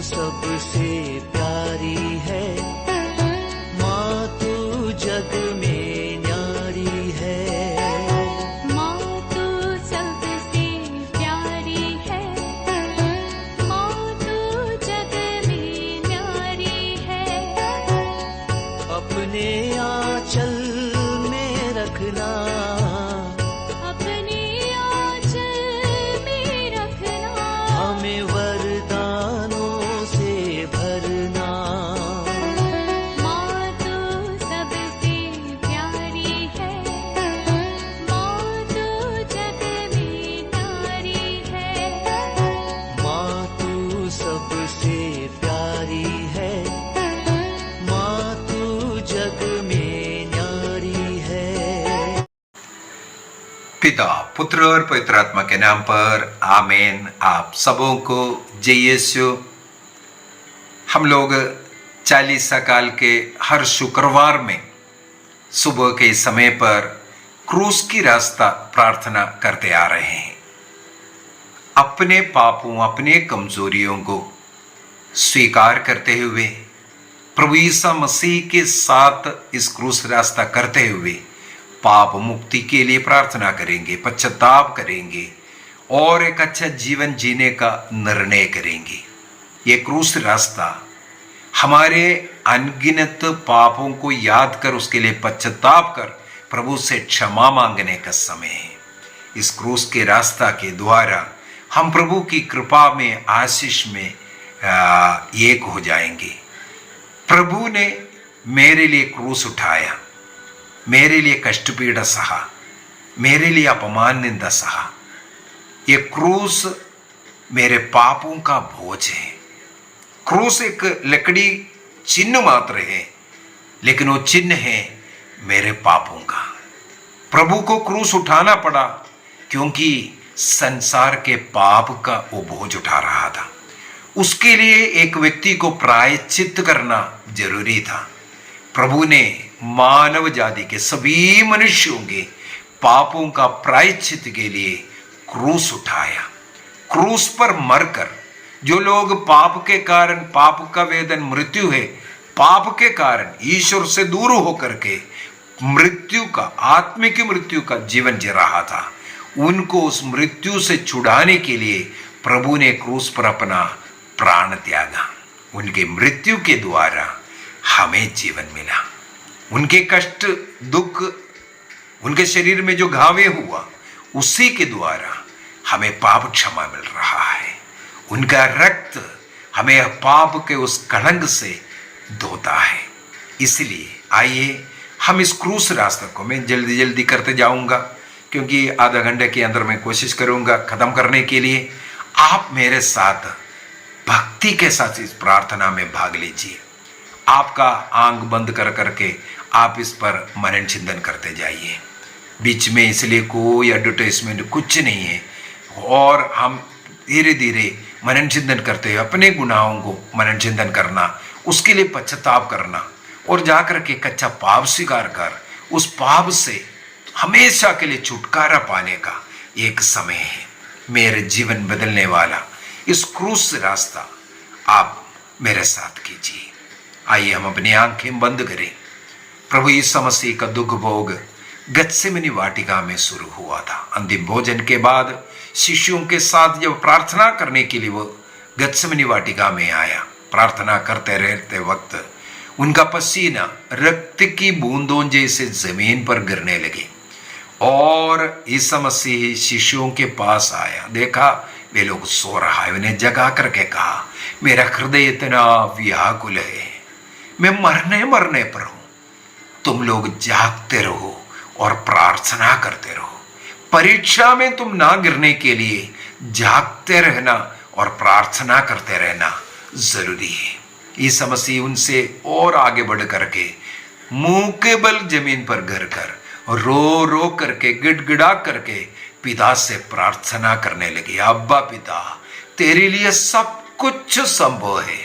सबसे प्यारी है, माँ तू जग में न्यारी है। माँ तू सबसे प्यारी है, माँ तू जग में न्यारी है। अपने आंचल में रखना, अपने आंचल में रखना। हमें वरदानों से भरना। माँ तू सबसे प्यारी है, माँ तू जग में न्यारी है। माँ तू सबसे प्यारी है, माँ तू जग में न्यारी है। पिता, पुत्र और पवित्र आत्मा के नाम पर आमीन। आप सबों को जय यीशु। हम लोग चालीसा काल के हर शुक्रवार में सुबह के समय पर क्रूस की रास्ता प्रार्थना करते आ रहे हैं। अपने पापों, अपने कमजोरियों को स्वीकार करते हुए प्रभु यीशु मसीह के साथ इस क्रूस रास्ता करते हुए पाप मुक्ति के लिए प्रार्थना करेंगे, पश्चाताप करेंगे और एक अच्छा जीवन जीने का निर्णय करेंगे। ये क्रूस रास्ता हमारे अनगिनत पापों को याद कर उसके लिए पश्चाताप कर प्रभु से क्षमा मांगने का समय है। इस क्रूस के रास्ता के द्वारा हम प्रभु की कृपा में, आशीष में एक हो जाएंगे। प्रभु ने मेरे लिए क्रूस उठाया, मेरे लिए कष्ट पीड़ा सहा, मेरे लिए अपमान निंदा सहा। ये क्रूस मेरे पापों का बोझ है। क्रूस एक लकड़ी चिन्ह मात्र है, लेकिन वो चिन्ह है मेरे पापों का। प्रभु को क्रूस उठाना पड़ा क्योंकि संसार के पाप का वो बोझ उठा रहा था। उसके लिए एक व्यक्ति को प्रायश्चित करना जरूरी था। प्रभु ने मानव जाति के सभी मनुष्यों के पापों का प्रायश्चित के लिए क्रूस उठाया। क्रूस पर मरकर जो लोग पाप के कारण, पाप का वेदन मृत्यु है, पाप के कारण ईश्वर से दूर होकर के मृत्यु का, आत्मिक मृत्यु का जीवन जी रहा था, उनको उस मृत्यु से छुड़ाने के लिए प्रभु ने क्रूस पर अपना प्राण त्यागा। उनके मृत्यु के द्वारा हमें जीवन मिला। उनके कष्ट, दुख, उनके शरीर में जो घावे हुआ, उसी के द्वारा हमें पाप क्षमा मिल रहा है। उनका रक्त हमें पाप के उस कलंक से धोता है। इसलिए आइए हम इस क्रूस रास्ते को, मैं जल्दी जल्दी करते जाऊंगा क्योंकि आधा घंटे के अंदर मैं कोशिश करूंगा खत्म करने के लिए। आप मेरे साथ भक्ति के साथ इस प्रार्थना में भाग लीजिए। आपका आंख बंद कर करके आप इस पर मनन चिंतन करते जाइए। बीच में इसलिए कोई एडवर्टाइजमेंट कुछ नहीं है, और हम धीरे धीरे मनन चिंतन करते हुए अपने गुनाहों को मनन चिंतन करना, उसके लिए पश्चाताप करना और जाकर के कच्चा पाप स्वीकार कर उस पाप से हमेशा के लिए छुटकारा पाने का एक समय है। मेरे जीवन बदलने वाला इस क्रूस रास्ता आप मेरे साथ कीजिए। आइए हम अपनी आंखें बंद करें। प्रभु यीशु मसीह का दुख भोग गत्सेमनी वाटिका में शुरू हुआ था। अंतिम भोजन के बाद शिष्यों के साथ जब प्रार्थना करने के लिए वो गत्सेमनी वाटिका में आया, प्रार्थना करते रहते वक्त उनका पसीना रक्त की बूंदों जैसे जमीन पर गिरने लगे और यीशु मसीह शिष्यों के पास आया, देखा वे लोग सो रहा है, उन्हें जगा करके कहा, मेरा हृदय इतना व्याकुल है, मैं मरने मरने पर हूं, तुम लोग जागते रहो और प्रार्थना करते रहो। परीक्षा में तुम ना गिरने के लिए जागते रहना और प्रार्थना करते रहना जरूरी है। यीशु मसीह उनसे और आगे बढ़ करके मुंह के बल जमीन पर गिर कर रो रो करके, गिड़गिड़ा करके पिता से प्रार्थना करने लगे, अब्बा पिता, तेरे लिए सब कुछ संभव है,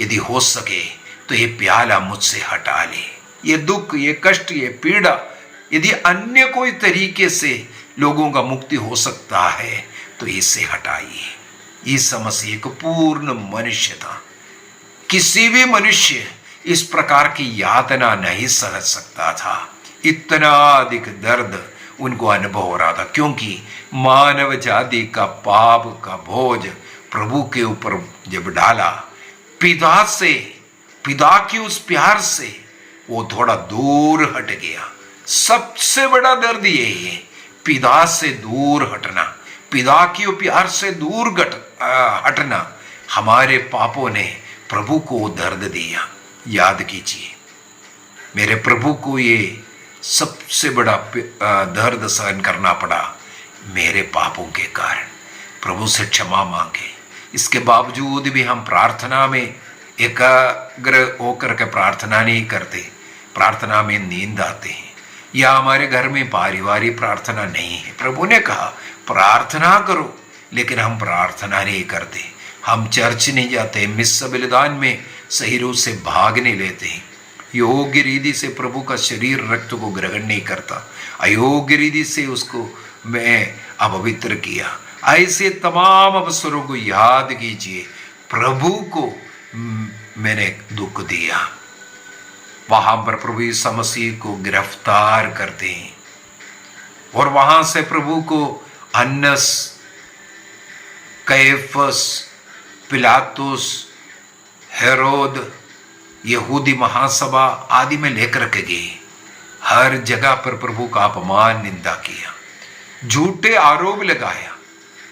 यदि हो सके तो ये प्याला मुझसे हटा ले। ये दुख, ये कष्ट, ये पीड़ा, यदि अन्य कोई तरीके से लोगों का मुक्ति हो सकता है तो इसे हटाइए। ईसा मसीह एक पूर्ण मनुष्य था। किसी भी मनुष्य इस प्रकार की यातना नहीं सह सकता था। इतना अधिक दर्द उनको अनुभव हो रहा था, क्योंकि मानव जाति का पाप का बोझ प्रभु के ऊपर जब डाला, पिता की उस प्यार से वो थोड़ा दूर हट गया। सबसे बड़ा दर्द यही है, पिता से दूर हटना, पिता की प्यार से दूर हटना। हमारे पापों ने प्रभु को दर्द दिया। याद कीजिए, मेरे प्रभु को ये सबसे बड़ा दर्द सहन करना पड़ा मेरे पापों के कारण। प्रभु से क्षमा मांगे। इसके बावजूद भी हम प्रार्थना में एकाग्र होकर के प्रार्थना नहीं करते, प्रार्थना में नींद आते हैं, या हमारे घर में पारिवारिक प्रार्थना नहीं है। प्रभु ने कहा प्रार्थना करो, लेकिन हम प्रार्थना नहीं करते। हम चर्च नहीं जाते, मिस्स बलिदान में सही रूप से भाग नहीं लेते हैं, योग्य रीति से प्रभु का शरीर रक्त को ग्रहण नहीं करता, अयोग्य रीति से उसको मैं अपवित्र किया। ऐसे तमाम अवसरों को याद कीजिए, प्रभु को मैंने दुख दिया। वहां पर प्रभु यीशु मसीह को गिरफ्तार करते हैं और वहां से प्रभु को अन्नस, कैफस, पिलातुस, हेरोद, यहूदी महासभा आदि में लेकर के गए। हर जगह पर प्रभु का अपमान निंदा किया, झूठे आरोप लगाया,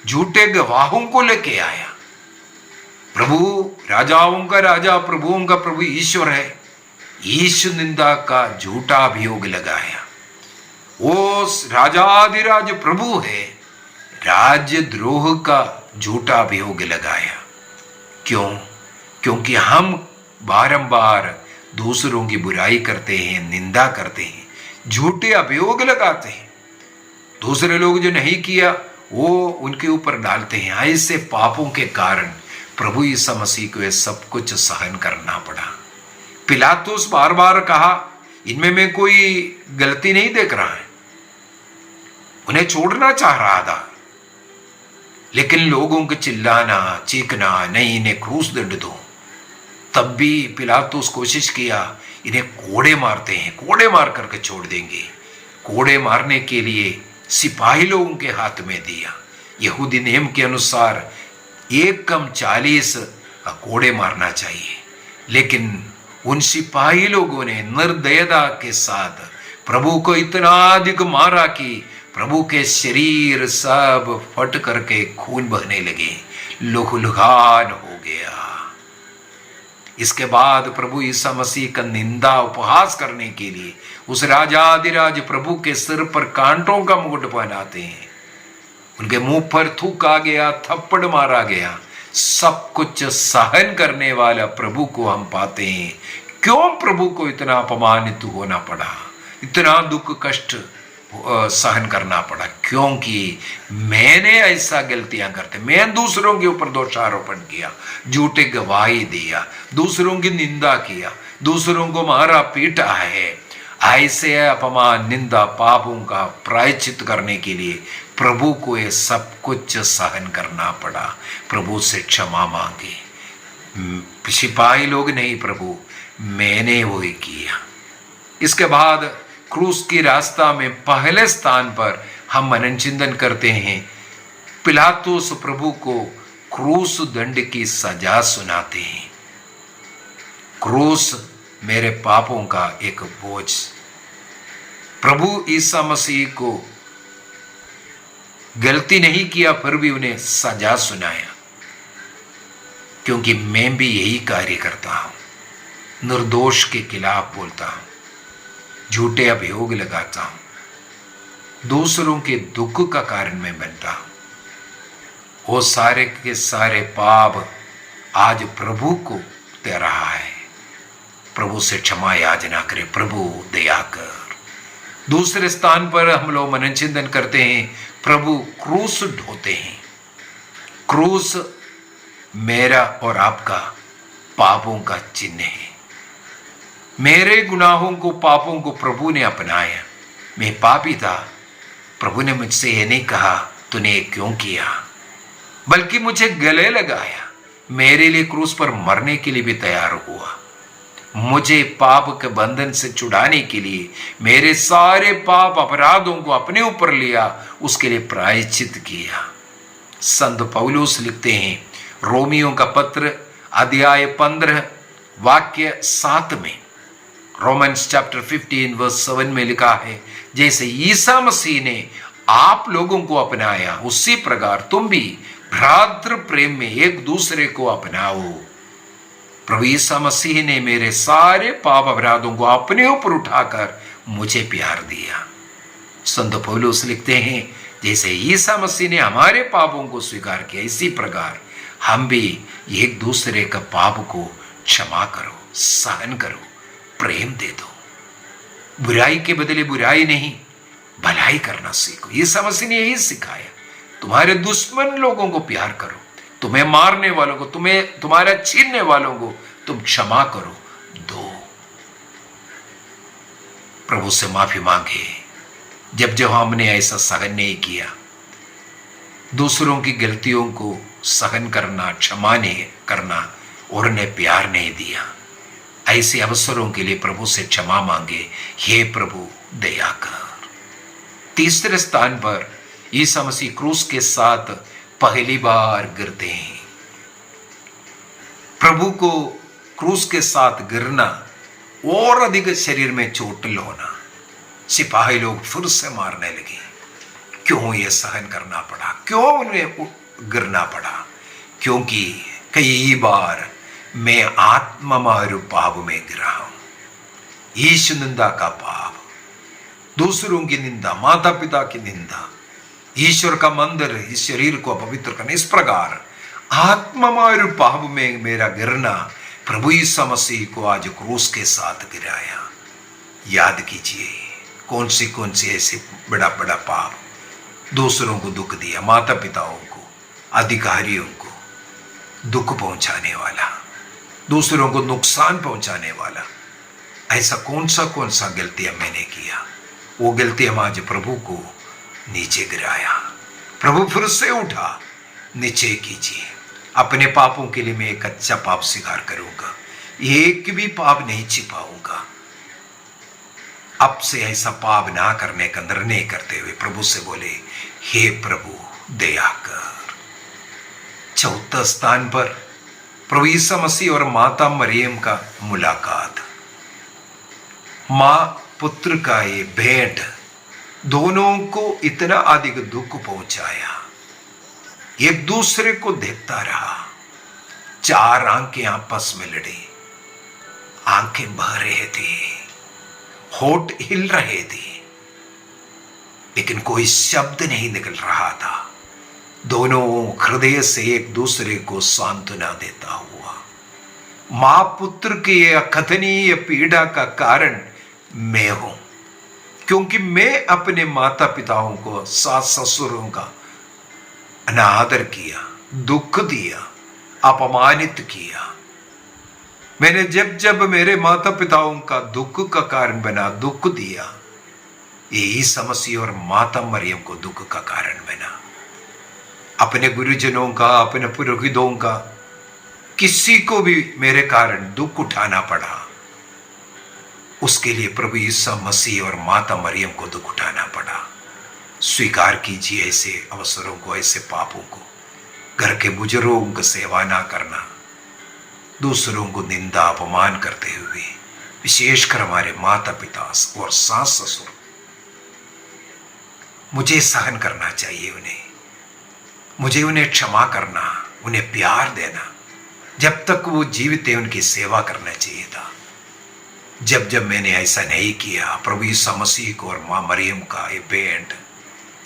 झूठे गवाहों को लेके आया। प्रभु राजाओं का राजा, प्रभुओं का प्रभु ईश्वर है, यीशु निंदा का झूठा अभियोग लगाया। वो राजाधिराज प्रभु है, राज्य द्रोह का झूठा अभियोग लगाया। क्यों? क्योंकि हम बारंबार दूसरों की बुराई करते हैं, निंदा करते हैं, झूठे अभियोग लगाते हैं। दूसरे लोग जो नहीं किया वो उनके ऊपर डालते हैं। ऐसे पापों के कारण प्रभु यीशु मसीह को ये सब कुछ सहन करना पड़ा। पिलातुस बार बार कहा, इनमें मैं कोई गलती नहीं देख रहा है, उन्हें छोड़ना चाह रहा था, लेकिन लोगों के चिल्लाना, चीखना, नहीं इन्हें क्रूस दंड दो। तब भी पिलातुस कोशिश किया, इन्हें कोड़े मारते हैं, कोड़े मार करके छोड़ देंगे। कोड़े मारने के लिए सिपाही लोगों के हाथ में दिया। यहूदी नियम के अनुसार एक कम 40 कोड़े मारना चाहिए, लेकिन उन सिपाही लोगों ने निर्दयता के साथ प्रभु को इतना अधिक मारा कि प्रभु के शरीर सब फट करके खून बहने लगे, लहूलुहान हो गया। इसके बाद प्रभु यीशु मसीह का निंदा उपहास करने के लिए उस राजाधिराज प्रभु के सिर पर कांटों का मुकुट पहनाते हैं, उनके मुंह पर थूका गया, थप्पड़ मारा गया। सब कुछ सहन करने वाला प्रभु को हम पाते हैं। क्यों प्रभु को इतना अपमानित होना पड़ा, इतना दुख कष्ट सहन करना पड़ा? क्योंकि मैंने ऐसा गलतियां करते, मैं दूसरों के ऊपर दोषारोपण किया, झूठे गवाही दिया, दूसरों की निंदा किया, दूसरों को मारा पीटा है। ऐसे अपमान, निंदा, पापों का प्रायश्चित करने के लिए प्रभु को ये सब कुछ सहन करना पड़ा। प्रभु से क्षमा मांगे। सिपाही लोग नहीं, प्रभु मैंने वही किया। इसके बाद क्रूस की रास्ता में पहले स्थान पर हम मनन चिंतन करते हैं, पिलातुस प्रभु को क्रूस दंड की सजा सुनाते हैं। क्रूस मेरे पापों का एक बोझ। प्रभु ईसा मसीह को गलती नहीं किया, फिर भी उन्हें सजा सुनाया, क्योंकि मैं भी यही कार्य करता हूं, निर्दोष के खिलाफ बोलता हूं, झूठे अभियोग लगाता हूं, दूसरों के दुख का कारण मैं बनता हूं। वो सारे के सारे पाप आज प्रभु को दे रहा है। प्रभु से क्षमा याचना करें, प्रभु दया कर। दूसरे स्थान पर हम लोग मनन चिंतन करते हैं, प्रभु क्रूस ढोते हैं। क्रूस मेरा और आपका पापों का चिन्ह है। मेरे गुनाहों को, पापों को प्रभु ने अपनाया। मैं पापी था, प्रभु ने मुझसे ये नहीं कहा तूने क्यों किया, बल्कि मुझे गले लगाया, मेरे लिए क्रूस पर मरने के लिए भी तैयार हुआ, मुझे पाप के बंधन से छुड़ाने के लिए मेरे सारे पाप अपराधों को अपने ऊपर लिया, उसके लिए प्रायश्चित किया। संत पौलुस लिखते हैं रोमियों का पत्र अध्याय 15 वाक्य 7 में, रोमन्स चैप्टर 15 वर्स 7 में लिखा है, जैसे ईसा मसीह ने आप लोगों को अपनाया उसी प्रकार तुम भी भ्रातृ प्रेम में एक दूसरे को अपनाओ। प्रभु ईसा मसीह ने मेरे सारे पाप अपराधों को अपने ऊपर उठाकर मुझे प्यार दिया। संत पौलुस लिखते हैं जैसे ईसा मसीह ने हमारे पापों को स्वीकार किया, इसी प्रकार हम भी एक दूसरे का पाप को क्षमा करो, सहन करो, प्रेम दे दो। बुराई के बदले बुराई नहीं, भलाई करना सीखो। ईसा मसीह ने यही सिखाया, तुम्हारे दुश्मन लोगों को प्यार करो, तुम्हें मारने वालों को, तुम्हारा छीनने वालों को तुम क्षमा करो, दो। प्रभु से माफी मांगे जब हमने ऐसा सहन नहीं किया, दूसरों की गलतियों को सहन करना, क्षमा नहीं करना और उन्हें प्यार नहीं दिया, ऐसे अवसरों के लिए प्रभु से क्षमा मांगे, हे प्रभु दया कर। तीसरे स्थान पर ईसा मसीह क्रूस के साथ पहली बार गिरते हैं। प्रभु को क्रूस के साथ गिरना और अधिक शरीर में चोट होना, सिपाही लोग फिर से मारने लगे। क्यों ये सहन करना पड़ा, क्यों उन्हें गिरना पड़ा? क्योंकि कई बार मैं आत्ममारू पाप में गिरा हूं। यीशु निंदा का पाप, दूसरों की निंदा, माता पिता की निंदा, ईश्वर का मंदिर, इस शरीर को अपवित्र करना, इस प्रकार आत्ममारू पाप में मेरा गिरना प्रभु ईसा मसीह को आज क्रूस के साथ गिराया। याद कीजिए कौन सी ऐसे बड़ा बड़ा पाप, दूसरों को दुख दिया, माता पिताओं को, अधिकारियों को दुख पहुंचाने वाला, दूसरों को नुकसान पहुंचाने वाला, ऐसा कौन सा गलतियां मैंने किया? वो गलती हम आज प्रभु को नीचे गिराया। प्रभु फिर से उठा, नीचे कीजिए। अपने पापों के लिए मैं एक अच्छा पाप स्वीकार करूंगा, एक भी पाप नहीं छिपाऊंगा। अब से ऐसा पाप ना करने का निर्णय करते हुए प्रभु से बोले, हे प्रभु दया कर। चौथा स्थान पर प्रभु ईसा मसीह और माता मरियम का मुलाकात। मां पुत्र का ये भेंट दोनों को इतना अधिक दुख पहुंचाया, एक दूसरे को देखता रहा। चार आंखें आपस में लड़ी, आंखें बह रहे थे, होठ हिल रहे थे, लेकिन कोई शब्द नहीं निकल रहा था। दोनों हृदय से एक दूसरे को सांत्वना देता हुआ। मां पुत्र की अकथनीय पीड़ा का कारण मैं हूं, क्योंकि मैं अपने माता पिताओं को, सास ससुरों का अनादर किया, दुख दिया, अपमानित किया। मैंने जब मेरे माता पिताओं का दुख का कारण बना, दुख दिया, ये ईसा मसीह और माता मरियम को दुख का कारण बना। अपने गुरुजनों का, अपने पुरोहितों का, किसी को भी मेरे कारण दुख उठाना पड़ा, उसके लिए प्रभु ईसा मसीह और माता मरियम को दुख उठाना पड़ा। स्वीकार कीजिए ऐसे अवसरों को, ऐसे पापों को। घर के बुजुर्गों की सेवा ना करना, दूसरों को निंदा अपमान करते हुए, विशेषकर हमारे माता पिता और सास ससुर, मुझे सहन करना चाहिए मुझे उन्हें क्षमा करना, उन्हें प्यार देना। जब तक वो जीवित है उनकी सेवा करना चाहिए था। जब मैंने ऐसा नहीं किया, प्रभु ईसा मसीह को और मां मरियम का ये भेंट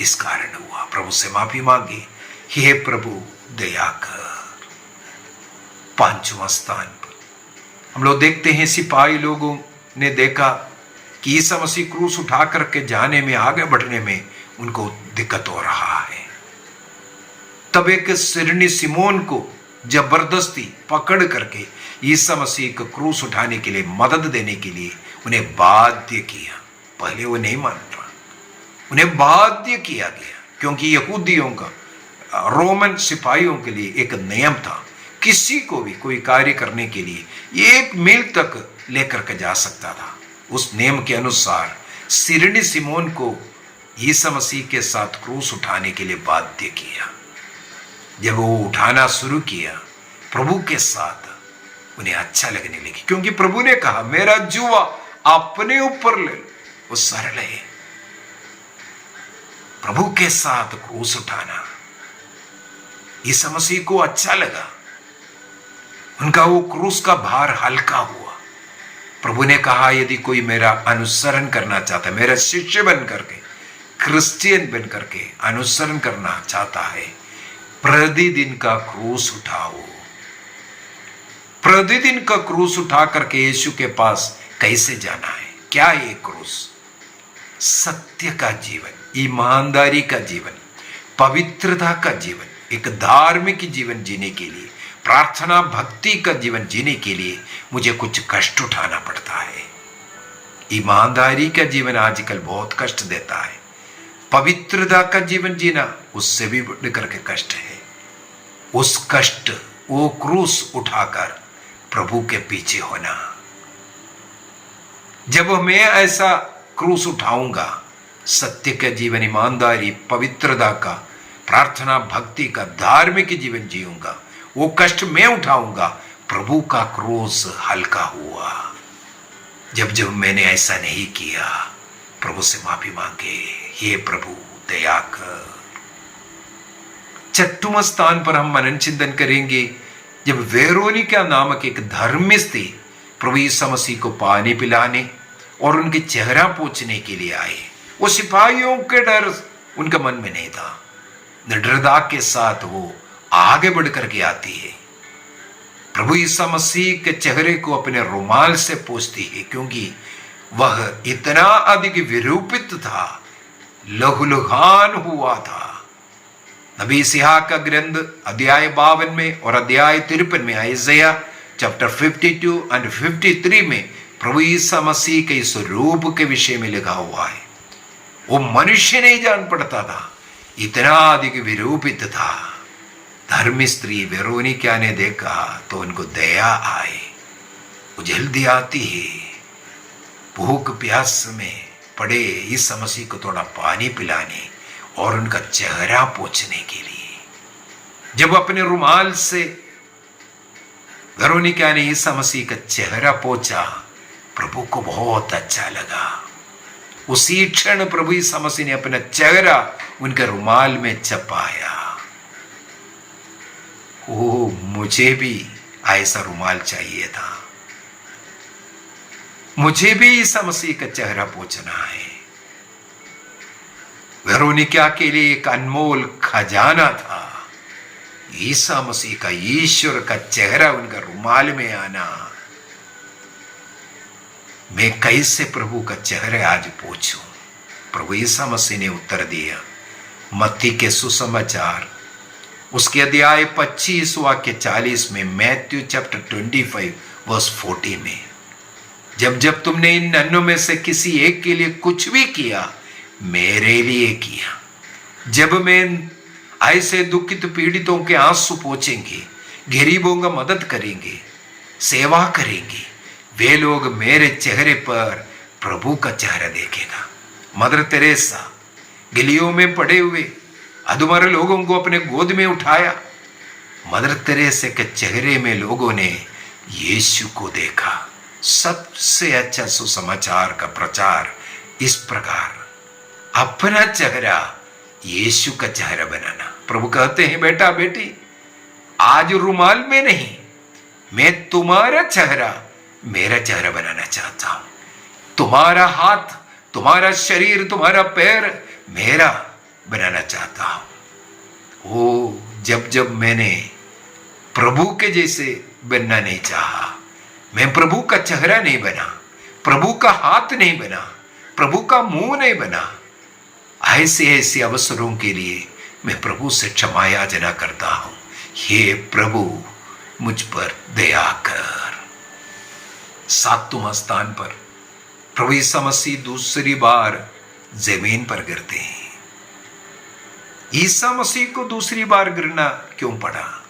इस कारण हुआ। प्रभु से माफी मांगी, हे प्रभु दया कर। पांचवा स्थान पर हम लोग देखते हैं, सिपाही लोगों ने देखा कि ईसा मसीह क्रूस उठा करके जाने में, आगे बढ़ने में उनको दिक्कत हो रहा है। तब एक सिरनी सिमोन को जबरदस्ती पकड़ करके ईसा मसीह को क्रूस उठाने के लिए, मदद देने के लिए उन्हें बाध्य किया। पहले वो नहीं मान रहा, उन्हें बाध्य किया गया, क्योंकि यहूदियों का रोमन सिपाहियों के लिए एक नियम था, किसी को भी कोई कार्य करने के लिए 1 मील तक लेकर के जा सकता था। उस नियम के अनुसार सिरनी सिमोन को यीशु मसीह के साथ क्रूस उठाने के लिए बाध्य किया। जब वो उठाना शुरू किया प्रभु के साथ, उन्हें अच्छा लगने लगी, क्योंकि प्रभु ने कहा मेरा जुआ अपने ऊपर ले लो। वो सरल है, प्रभु के साथ क्रूस उठाना यीशु मसीह को अच्छा लगा। उनका वो क्रूस का भार हल्का हुआ। प्रभु ने कहा यदि कोई मेरा अनुसरण करना चाहता है, मेरा शिष्य बन करके, क्रिश्चियन बन करके अनुसरण करना चाहता है, प्रतिदिन का क्रूस उठाओ। प्रतिदिन का क्रूस उठा करके यीशु के पास कैसे जाना है? क्या है ये क्रूस? सत्य का जीवन, ईमानदारी का जीवन, पवित्रता का जीवन, एक धार्मिक जीवन जीने के लिए, प्रार्थना भक्ति का जीवन जीने के लिए मुझे कुछ कष्ट उठाना पड़ता है। ईमानदारी का जीवन आजकल बहुत कष्ट देता है। पवित्रता का जीवन जीना उससे भी बढ़ करके कष्ट है। उस कष्ट, वो क्रूस उठाकर प्रभु के पीछे होना। जब मैं ऐसा क्रूस उठाऊंगा, सत्य का जीवन, ईमानदारी, पवित्रता का, प्रार्थना भक्ति का, धार्मिक जीवन जीऊंगा, वो कष्ट मैं उठाऊंगा, प्रभु का क्रूस हल्का हुआ। जब जब मैंने ऐसा नहीं किया, प्रभु से माफी मांगे, हे प्रभु दया कर। 6वें स्थान पर हम मनन चिंतन करेंगे। जब वेरोनिका नामक एक धर्मी स्त्री प्रभु यीशु मसीह को पानी पिलाने और उनके चेहरा पोंछने के लिए आए, वो सिपाहियों के डर उनके मन में नहीं था। निडरता के साथ वो आगे बढ़ करके आती है, प्रभु यीशु मसीह के चेहरे को अपने रुमाल से पोंछती है, क्योंकि वह इतना अधिक विरूपित था, लहूलुहान हुआ था। नबी इस्हाक का ग्रंथ अध्याय 52 में और अध्याय 53 में, आइज़ाया चैप्टर 52 और 53 में प्रभु यीशु मसीह के इस रूप के विषय में लिखा हुआ है। वो मनुष्य नहीं जान पड़ता था, इतना अधिक विरूपित था। धर्मी स्त्री वेरोनिका ने देखा तो उनको दया आए, वो जल्दी आती है, भूख प्यास में पड़े यीशु मसीह को थोड़ा पानी पिलाने और उनका चेहरा पोंछने के लिए। जब अपने रुमाल से वेरोनिका ने यीशु मसीह का चेहरा पोंछा, प्रभु को बहुत अच्छा लगा। उसी क्षण प्रभु यीशु मसीह ने अपना चेहरा उनके रुमाल में चपाया। ओ, मुझे भी ऐसा रुमाल चाहिए था, मुझे भी यीशु मसीह का चेहरा पोंछना है। वेरोनिका के लिए एक अनमोल खजाना था, यीशु मसीह का, ईश्वर का चेहरा उनका रुमाल में आना। मैं कैसे प्रभु का चेहरा आज पोंछूं? प्रभु यीशु मसीह ने उत्तर दिया, मत्ती के सुसमाचार उसके अध्याय 25 वाक्य 40 में, मैथ्यू चैप्टर 25 वर्स 40 में, जब जब तुमने इन नन्हों में से किसी एक के लिए कुछ भी किया, मेरे लिए किया। जब मैं ऐसे दुखित पीड़ितों के आंसू पोंछेंगे, गरीबों का मदद करेंगे, सेवा करेंगे, वे लोग मेरे चेहरे पर प्रभु का चेहरा देखेगा। मदर तेरेसा गलियों में पड़े हुए अधमरे लोगों को अपने गोद में उठाया। मदर तेरेसा के चेहरे में लोगों ने यीशु को देखा। सबसे अच्छा सुसमाचार का प्रचार इस प्रकार, अपना चेहरा यीशु का चेहरा बनाना। प्रभु कहते हैं, बेटा बेटी, आज रुमाल में नहीं, मैं तुम्हारा चेहरा मेरा चेहरा बनाना चाहता हूं। तुम्हारा हाथ, तुम्हारा शरीर, तुम्हारा पैर मेरा बनाना चाहता हूं। ओ, जब जब मैंने प्रभु के जैसे बनना नहीं चाहा, मैं प्रभु का चेहरा नहीं बना, प्रभु का हाथ नहीं बना, प्रभु का मुंह नहीं बना, ऐसे ऐसे अवसरों के लिए मैं प्रभु से क्षमा याचना करता हूं। हे प्रभु, मुझ पर दया कर। 7वें स्थान पर प्रभु यीशु मसीह दूसरी बार जमीन पर गिरते हैं। ईसा मसीह को दूसरी बार गिरना क्यों पड़ा?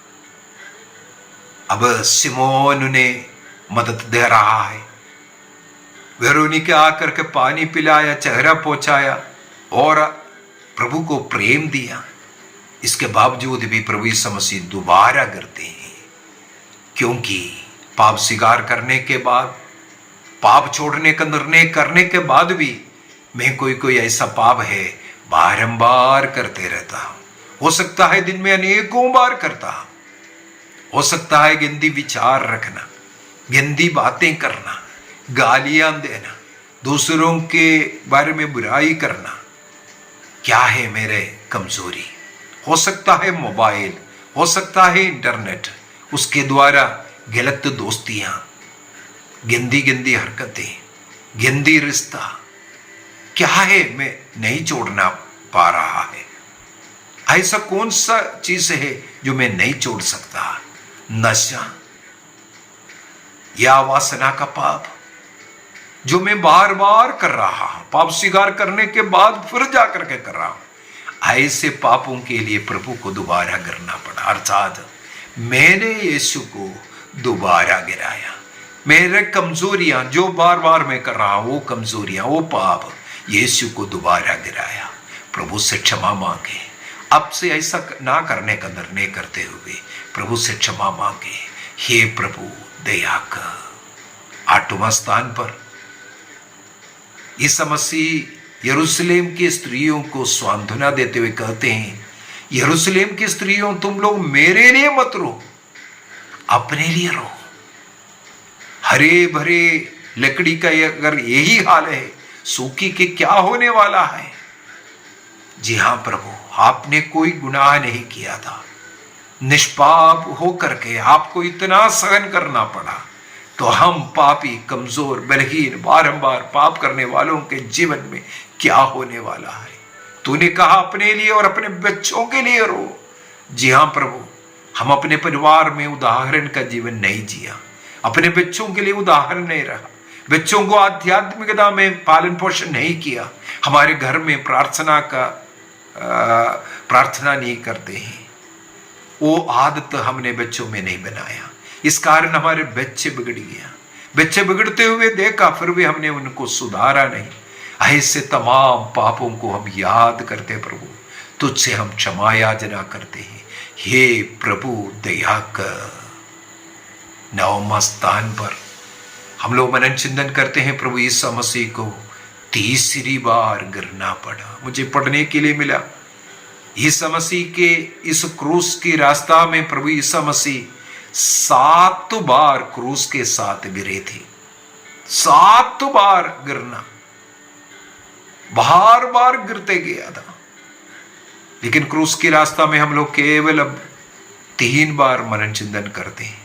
अब सिमोन उन्हें मदद दे रहा है, वेरोनिका आकर के पानी पिलाया, चेहरा पहुंचाया और प्रभु को प्रेम दिया। इसके बावजूद भी प्रभु यीशु मसीह दोबारा गिरते हैं, क्योंकि पाप स्वीकार करने के बाद, पाप छोड़ने का निर्णय करने के बाद भी मैं कोई ऐसा पाप है बारंबार करते रहता हूं। हो सकता है दिन में अनेकों बार करता हूं। हो सकता है गंदी विचार रखना, गंदी बातें करना, गालियां देना, दूसरों के बारे में बुराई करना। क्या है मेरे कमजोरी? हो सकता है मोबाइल, हो सकता है इंटरनेट, उसके द्वारा गलत दोस्तियां, गंदी गंदी हरकतें, गंदी रिश्ता। क्या है मैं नहीं छोड़ना पा रहा है? ऐसा कौन सा चीज है जो मैं नहीं छोड़ सकता? नशा या वासना का पाप जो मैं बार बार कर रहा हूं, पाप स्वीकार करने के बाद फिर जाकर के कर रहा हूं। ऐसे पापों के लिए प्रभु को दोबारा गिरना पड़ा, अर्थात मैंने यीशु को दोबारा गिराया। मेरे कमजोरियां जो बार बार मैं कर रहा हूं, वो कमजोरियां, वो पाप, यीशु को दोबारा गिराया। प्रभु से क्षमा मांगे। अब से ऐसा ना करने का निर्णय करते हुए प्रभु से क्षमा मांगे। हे प्रभु दया कर। 8वां स्थान पर यीशु मसीह यरूशलेम की स्त्रियों को सांत्वना देते हुए कहते हैं, यरूशलेम की स्त्रियों तुम लोग मेरे लिए मत रो, अपने लिए रो। हरे भरे लकड़ी का अगर यही हाल है, सूखी के क्या होने वाला है? जी हां प्रभु, आपने कोई गुनाह नहीं किया था, निष्पाप होकर के आपको इतना सहन करना पड़ा, तो हम पापी, कमजोर, बलहीन, बारंबार पाप करने वालों के जीवन में क्या होने वाला है? तूने कहा अपने लिए और अपने बच्चों के लिए रो। जी हां प्रभु, हम अपने परिवार में उदाहरण का जीवन नहीं जिया, अपने बच्चों के लिए उदाहरण नहीं रहा, बच्चों को आध्यात्मिकता में पालन पोषण नहीं किया, हमारे घर में प्रार्थना नहीं करते हैं, वो आदत हमने बच्चों में नहीं बनाया। इस कारण हमारे बच्चे बिगड़ गया। बच्चे बिगड़ते हुए देखा, फिर भी हमने उनको सुधारा नहीं। ऐसे तमाम पापों को हम याद करते प्रभु, तुझसे हम क्षमा याचना करते हैं। हे प्रभु दया कर। 9वां स्थान पर हम लोग मनन चिंतन करते हैं, प्रभु यीशु मसीह को तीसरी बार गिरना पड़ा। मुझे पढ़ने के लिए मिला, यीशु मसीह के इस क्रूस की रास्ता में प्रभु यीशु मसीह 7 बार क्रूस के साथ गिरे थे। 7 बार गिरना, बार बार गिरते गया था। लेकिन क्रूस की रास्ता में हम लोग केवल अब 3 बार मनन चिंतन करते हैं,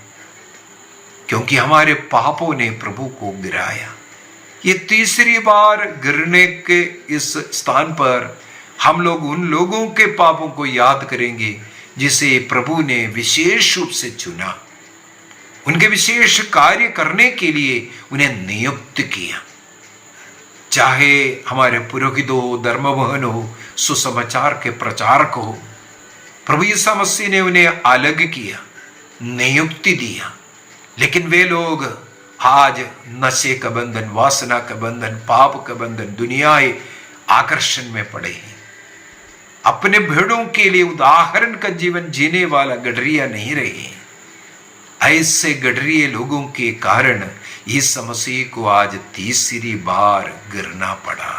क्योंकि हमारे पापों ने प्रभु को गिराया। ये तीसरी बार गिरने के इस स्थान पर हम लोग उन लोगों के पापों को याद करेंगे जिसे प्रभु ने विशेष रूप से चुना, उनके विशेष कार्य करने के लिए उन्हें नियुक्त किया। चाहे हमारे पुरोहित हो, धर्मवहन हो, सुसमाचार के प्रचारक हो, प्रभु यीशु मसीह ने उन्हें अलग किया, नियुक्ति दिया। लेकिन वे लोग आज नशे का बंधन, वासना का बंधन, पाप का बंधन, दुनियाई आकर्षण में पड़े हैं। अपने भेड़ों के लिए उदाहरण का जीवन जीने वाला गडरिया नहीं रहे हैं। ऐसे गडरिये लोगों के कारण यीशु मसीह को आज तीसरी बार गिरना पड़ा।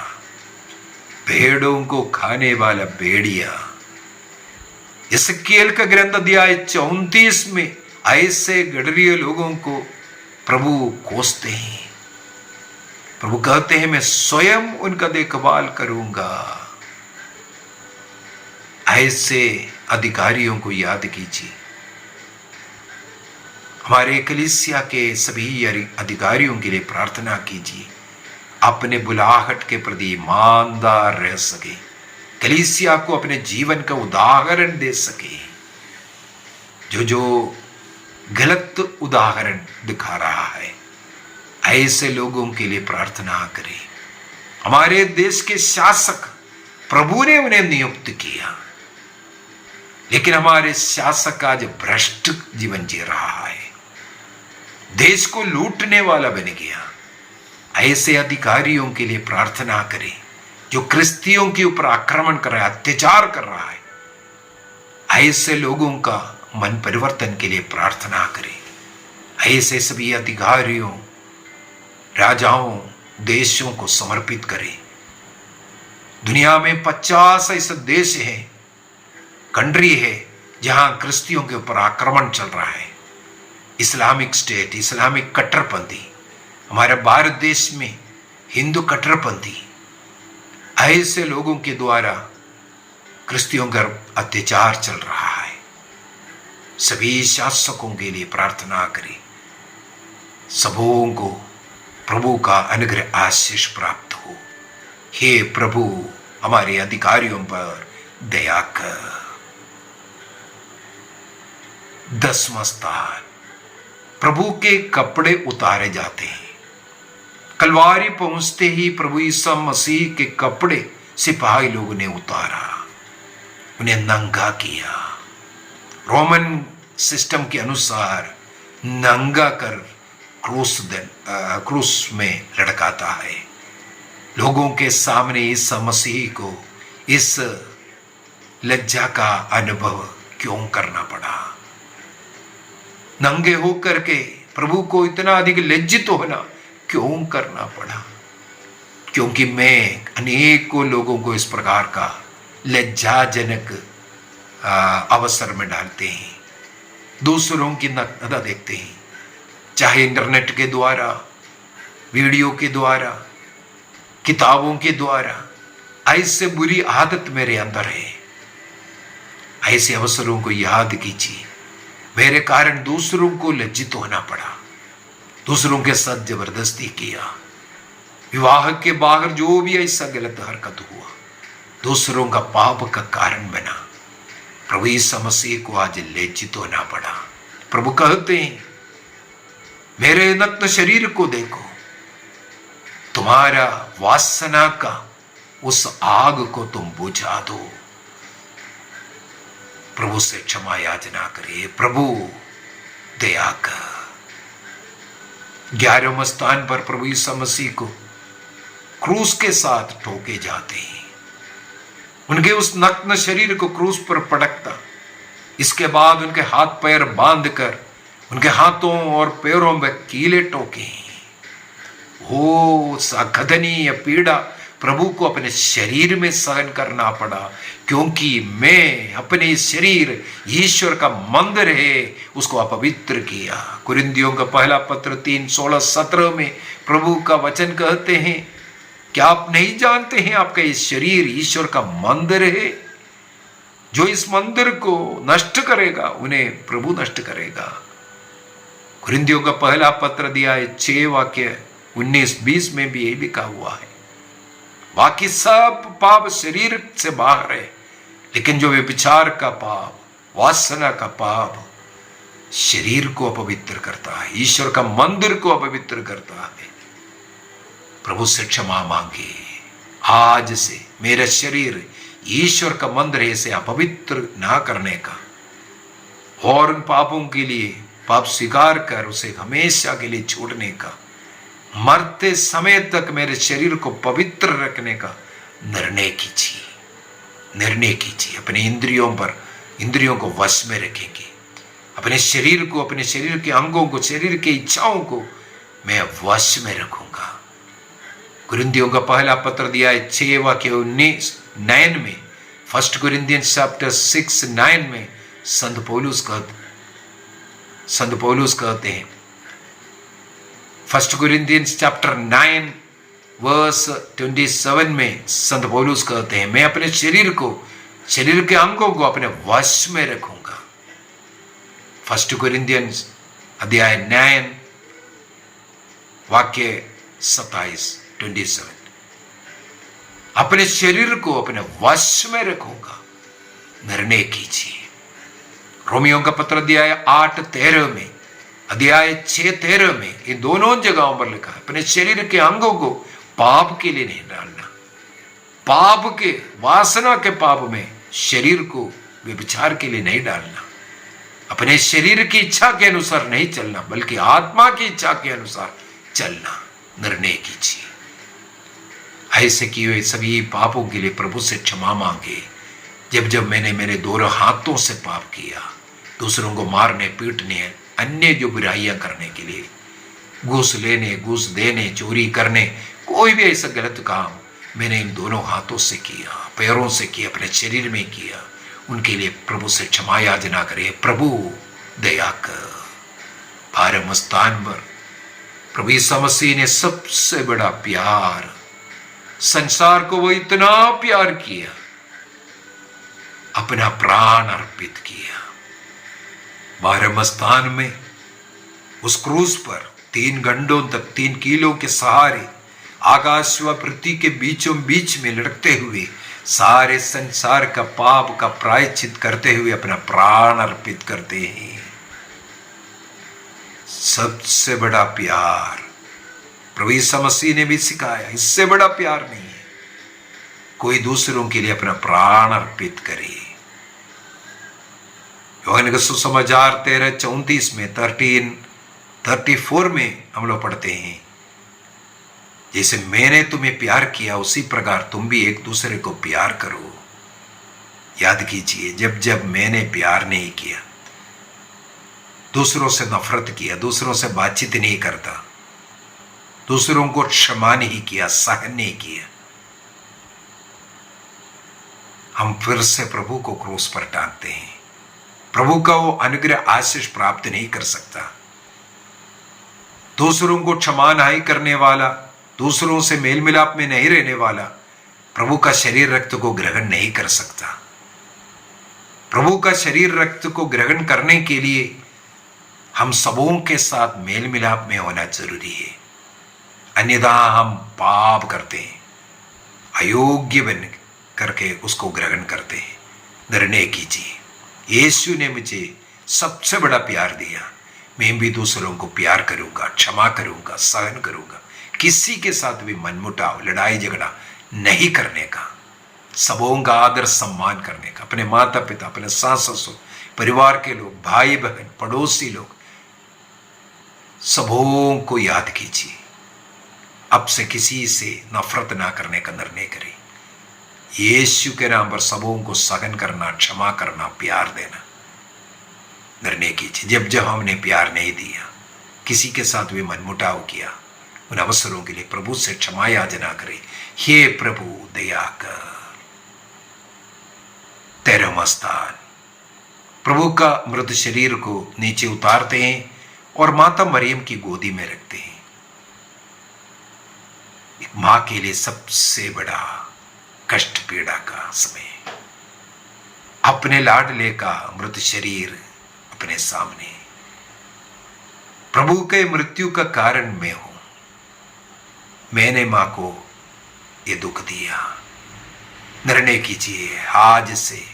भेड़ों को खाने वाला भेड़िया। यहेजकेल का ग्रंथ अध्याय 34 में ऐसे गडरिये लोगों को प्रभु कोसते हैं। प्रभु कहते हैं मैं स्वयं उनका देखभाल करूंगा। ऐसे अधिकारियों को याद कीजिए। हमारे कलीसिया के सभी अधिकारियों के लिए प्रार्थना कीजिए, अपने बुलाहट के प्रति ईमानदार रह सके, कलीसिया को अपने जीवन का उदाहरण दे सके। जो गलत उदाहरण दिखा रहा है, ऐसे लोगों के लिए प्रार्थना करें। हमारे देश के शासक, प्रभु ने उन्हें नियुक्त किया, लेकिन हमारे शासक आज भ्रष्ट जीवन जी रहा है, देश को लूटने वाला बन गया। ऐसे अधिकारियों के लिए प्रार्थना करें जो क्रिस्तियों के ऊपर आक्रमण कर रहा है, अत्याचार कर रहा है। ऐसे लोगों का मन परिवर्तन के लिए प्रार्थना करें। ऐसे सभी अधिकारियों, राजाओं, देशों को समर्पित करें। दुनिया में 50 ऐसे देश हैं, कंट्री है जहां क्रिस्तियों के ऊपर आक्रमण चल रहा है। इस्लामिक स्टेट, इस्लामिक कट्टरपंथी, हमारे भारत देश में हिंदू कट्टरपंथी, ऐसे लोगों के द्वारा क्रिस्तियों का अत्याचार चल रहा है। सभी शासकों के लिए प्रार्थना करें, सबों को प्रभु का अनुग्रह आशीष प्राप्त हो। हे प्रभु, हमारे अधिकारियों पर दया कर। 10वां स्थान, प्रभु के कपड़े उतारे जाते हैं। कलवारी पहुंचते ही प्रभु यीशु मसीह के कपड़े सिपाही लोगों ने उतारा, उन्हें नंगा किया। रोमन सिस्टम के अनुसार नंगा कर क्रूस में लटकाता है। लोगों के सामने इस मसीह को इस लज्जा का अनुभव क्यों करना पड़ा? नंगे होकर के प्रभु को इतना अधिक लज्जित होना क्यों करना पड़ा? क्योंकि मैं अनेकों लोगों को इस प्रकार का लज्जाजनक अवसर में डालते हैं, दूसरों की नग्नता देखते हैं, चाहे इंटरनेट के द्वारा, वीडियो के द्वारा, किताबों के द्वारा। ऐसे बुरी आदत मेरे अंदर है। ऐसे अवसरों को याद कीजिए, मेरे कारण दूसरों को लज्जित होना पड़ा, दूसरों के साथ जबरदस्ती किया, विवाह के बाहर जो भी ऐसा गलत हरकत हुआ, दूसरों का पाप का कारण बना। प्रभु यीशु मसीह को आज लज्जित होना पड़ा। प्रभु कहते हैं, मेरे नग्न शरीर को देखो, तुम्हारा वासना का उस आग को तुम बुझा दो। प्रभु से क्षमा याचना करे, प्रभु दया कर। 11वें स्थान पर प्रभु यीशु मसीह को क्रूस के साथ ठोके जाते हैं। उनके उस नग्न शरीर को क्रूस पर पटकता, इसके बाद उनके हाथ पैर बांधकर उनके हाथों और पैरों में कीले ठोके। हो साखदनीय पीड़ा प्रभु को अपने शरीर में सहन करना पड़ा, क्योंकि मैं अपने शरीर ईश्वर का मंदिर है, उसको अपवित्र किया। कुरिन्थियों का पहला पत्र 3:16-17 में प्रभु का वचन कहते हैं, क्या आप नहीं जानते हैं आपका ये शरीर ईश्वर का मंदिर है? जो इस मंदिर को नष्ट करेगा उन्हें प्रभु नष्ट करेगा। कुरिन्थियों का पहला पत्र दिया है 6:19-20 में भी यही लिखा हुआ है। बाकी सब पाप शरीर से बाहर है, लेकिन जो व्यभिचार का पाप, वासना का पाप शरीर को अपवित्र करता है, ईश्वर का मंदिर को अपवित्र करता है। प्रभु से क्षमा मांगे। आज से मेरा शरीर ईश्वर का मंदिर है, इसे अपवित्र ना करने का और उन पापों के लिए पाप स्वीकार कर उसे हमेशा के लिए छोड़ने का, मरते समय तक मेरे शरीर को पवित्र रखने का निर्णय कीजिए। अपने इंद्रियों को वश में रखेंगे। अपने शरीर को, अपने शरीर के अंगों को, शरीर की इच्छाओं को मैं वश में रखूंगा। कुरिन्थियों का पहला पत्र दिया है 6:19-9 में, 1 Corinthians chapter 6:9 में संत पौलुस कहते हैं, 1 Corinthians chapter 9 verse 27 में संत पौलुस कहते हैं, मैं अपने शरीर के अंगों को अपने वश में रखूंगा। 1 Corinthians अध्याय 9 वाक्य 27 अपने शरीर को अपने वश में रखूंगा, निर्णय कीजिए। रोमियों का पत्र अध्याय 8:13 में, अध्याय 6:13 में, इन दोनों जगहों पर लिखा है, अपने शरीर के अंगों को पाप के लिए नहीं डालना, पाप के, वासना के पाप में शरीर को व्यभिचार के लिए नहीं डालना, अपने शरीर की इच्छा के अनुसार नहीं चलना, बल्कि आत्मा की इच्छा के अनुसार चलना निर्णय कीजिए। ऐसे किए हुए सभी पापों के लिए प्रभु से क्षमा मांगे। जब जब मैंने मेरे दोनों हाथों से पाप किया, दूसरों को मारने पीटने, अन्य जो बुराइयां करने के लिए, घूस लेने, घूस देने, चोरी करने, कोई भी ऐसा गलत काम मैंने इन दोनों हाथों से किया, पैरों से किया, अपने शरीर में किया, उनके लिए प्रभु से क्षमा याचना करे। प्रभु दया कर। भारम स्थान पर प्रभु यीशु मसीह ने सबसे बड़ा प्यार, संसार को वो इतना प्यार किया, अपना प्राण अर्पित किया। भारम स्थान में उस क्रूस पर 3 घंटों तक 3 किलो के सहारे आकाश व पृथ्वी के बीचों बीच में लड़कते हुए सारे संसार का पाप का प्रायश्चित करते हुए अपना प्राण अर्पित करते हैं। सबसे बड़ा प्यार प्रभु यीशु मसीह ने भी सिखाया, इससे बड़ा प्यार नहीं है कोई दूसरों के लिए अपना प्राण अर्पित करे। यूहन्ना का सुसमाचार 13:34 में 13:34 में हम लोग पढ़ते हैं, जैसे मैंने तुम्हें प्यार किया उसी प्रकार तुम भी एक दूसरे को प्यार करो। याद कीजिए, जब जब मैंने प्यार नहीं किया, दूसरों से नफरत किया, दूसरों से बातचीत नहीं करता, दूसरों को क्षमा नहीं किया, सहन नहीं किया, हम फिर से प्रभु को क्रूस पर टांगते हैं। प्रभु का वो अनुग्रह आशीष प्राप्त नहीं कर सकता। दूसरों को क्षमा नहीं करने वाला, दूसरों से मेल मिलाप में नहीं रहने वाला प्रभु का शरीर रक्त को ग्रहण नहीं कर सकता। प्रभु का शरीर रक्त को ग्रहण करने के लिए हम सबों के साथ मेल मिलाप में होना जरूरी है, अन्यथा हम पाप करते हैं, अयोग्य बन करके उसको ग्रहण करते हैं। निर्णय कीजिए, यीशु ने मुझे सबसे बड़ा प्यार दिया, मैं भी दूसरों को प्यार करूंगा, क्षमा करूंगा, सहन करूंगा, किसी के साथ भी मनमुटाव, लड़ाई झगड़ा नहीं करने का, सबों का आदर सम्मान करने का, अपने माता पिता, अपने सास ससुर, परिवार के लोग, भाई बहन, पड़ोसी लोग, सबों को याद कीजिए। अब से किसी से नफरत ना करने का निर्णय करें। यीशु के नाम पर सबों को सहन करना, क्षमा करना, प्यार देना निर्णय कीजिए। जब जब हमने प्यार नहीं दिया, किसी के साथ भी मनमुटाव किया, उन अवसरों के लिए प्रभु से क्षमा याचना करें। हे प्रभु दया कर। 13वां स्थान, प्रभु का मृत शरीर को नीचे उतारते हैं और माता मरियम की गोदी में रखते हैं। एक मां के लिए सबसे बड़ा कष्ट पीड़ा का समय, अपने लाडले का मृत शरीर अपने सामने। प्रभु के मृत्यु का कारण मैं हूं, मैंने मां को ये दुख दिया। निर्णय कीजिए, आज से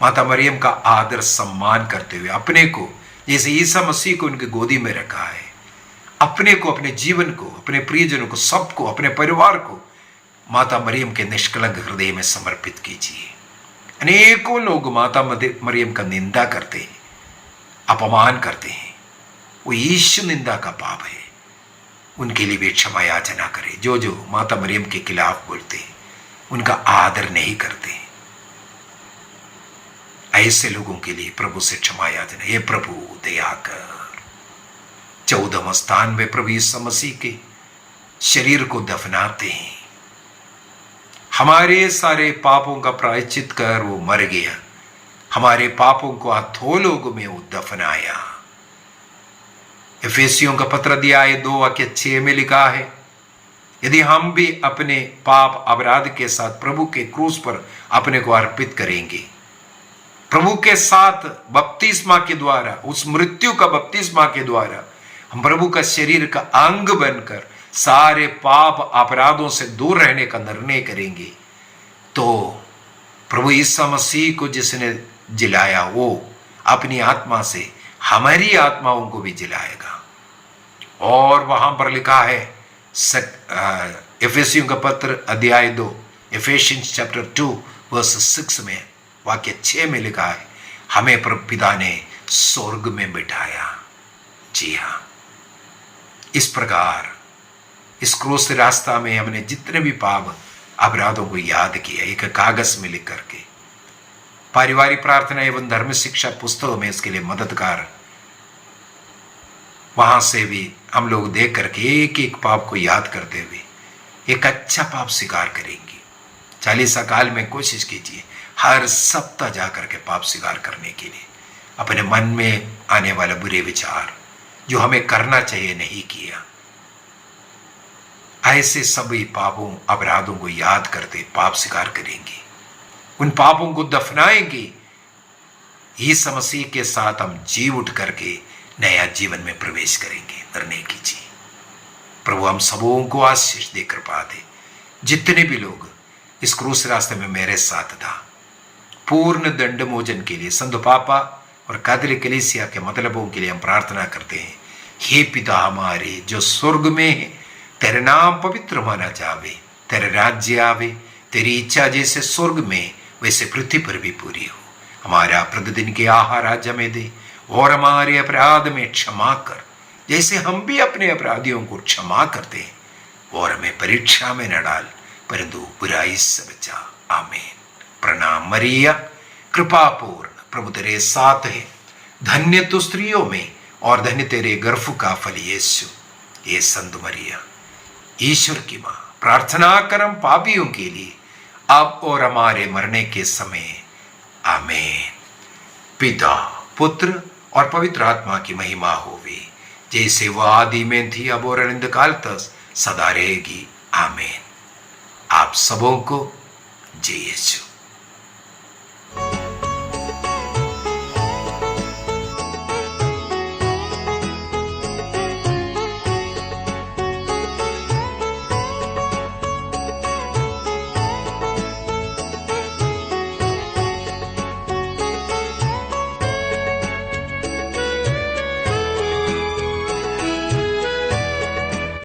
माता मरियम का आदर सम्मान करते हुए अपने को, जैसे ईसा मसीह को उनकी गोदी में रखा है, अपने को, अपने जीवन को, अपने प्रियजनों को, सबको, अपने परिवार को माता मरियम के निष्कलंक हृदय में समर्पित कीजिए। अनेकों लोग माता मरियम का निंदा करते हैं, अपमान करते हैं, वो यीशु निंदा का पाप है, उनके लिए भी क्षमा याचना करें। जो जो माता मरियम के खिलाफ बोलते हैं, उनका आदर नहीं करते, ऐसे लोगों के लिए प्रभु से क्षमा याचना। ये प्रभु दया कर। 14वां स्थान में प्रभु यीशु मसीह के शरीर को दफनाते हैं। हमारे सारे पापों का प्रायश्चित कर वो मर गया, हमारे पापों को अधोलोक में वो दफनाया। एफेसियों का पत्र अध्याय 2:6 में लिखा है, यदि हम भी अपने पाप अपराध के साथ प्रभु के क्रूस पर अपने को अर्पित करेंगे, प्रभु के साथ बपतिस्मा के द्वारा, उस मृत्यु का बपतिस्मा के द्वारा हम प्रभु का शरीर का अंग बनकर सारे पाप अपराधों से दूर रहने का निर्णय करेंगे, तो प्रभु यीशु मसीह को जिसने जिलाया वो अपनी आत्मा से हमारी आत्माओं को भी जिलाएगा। और वहां पर लिखा है एफेसियों का पत्र अध्याय 2, एफेशियंस चैप्टर 2 वर्स 6 में वाक्य 6 में लिखा है, हमें प्रभु पिता ने स्वर्ग में बिठाया। जी हाँ, इस प्रकार इस क्रूस रास्ता में हमने जितने भी पाप अपराधों को याद किया, एक कागज में लिख करके पारिवारिक प्रार्थना एवं धर्म शिक्षा पुस्तकों में इसके लिए मददगार, वहां से भी हम लोग देख करके एक एक पाप को याद करते हुए एक अच्छा पाप स्वीकार करेंगे। 40 काल में कोशिश कीजिए हर सप्ताह जाकर के पाप स्वीकार करने के लिए, अपने मन में आने वाले बुरे विचार जो हमें करना चाहिए नहीं किया, ऐसे सभी पापों अपराधों को याद करते पाप स्वीकार करेंगे, उन पापों को दफनाएंगे। यीशु मसीह के साथ हम जी उठ करके नया जीवन में प्रवेश करेंगे। निर्णय कीजिए। प्रभु हम सबों को आशीष दे, कृपा दे। जितने भी लोग इस क्रूस रास्ते में मेरे साथ था, पूर्ण दंड मोचन के लिए संत पापा और कैथोलिक कलीसिया के मतलबों के लिए हम प्रार्थना करते हैं। हे पिता हमारे जो स्वर्ग में है, तेरे नाम पवित्र माना जावे, तेरे राज्य आवे, तेरी इच्छा जैसे स्वर्ग में वैसे पृथ्वी पर भी पूरी हो। हमारा प्रतिदिन के आहार आज हमें दे, और हमारे अपराध में क्षमा कर जैसे हम भी अपने अपराधियों को क्षमा करते हैं, और हमें परीक्षा में न डाल परंतु बुराई से बचा। आमीन। प्रणाम मरिया, कृपा पूर्ण, प्रभु तेरे साथ है, धन्य तू स्त्रियों में और धन्य तेरे गर्भ का फल यीशु। ये संत मरिया ईश्वर की मां, प्रार्थना करम पापियों के लिए अब और हमारे मरने के समय। आमीन। पिता, पुत्र और पवित्र आत्मा की महिमा होवे, जैसे वह आदि में थी अब और अनंत काल तक सदा रहेगी। आमीन। आप सबों को जय यीशु।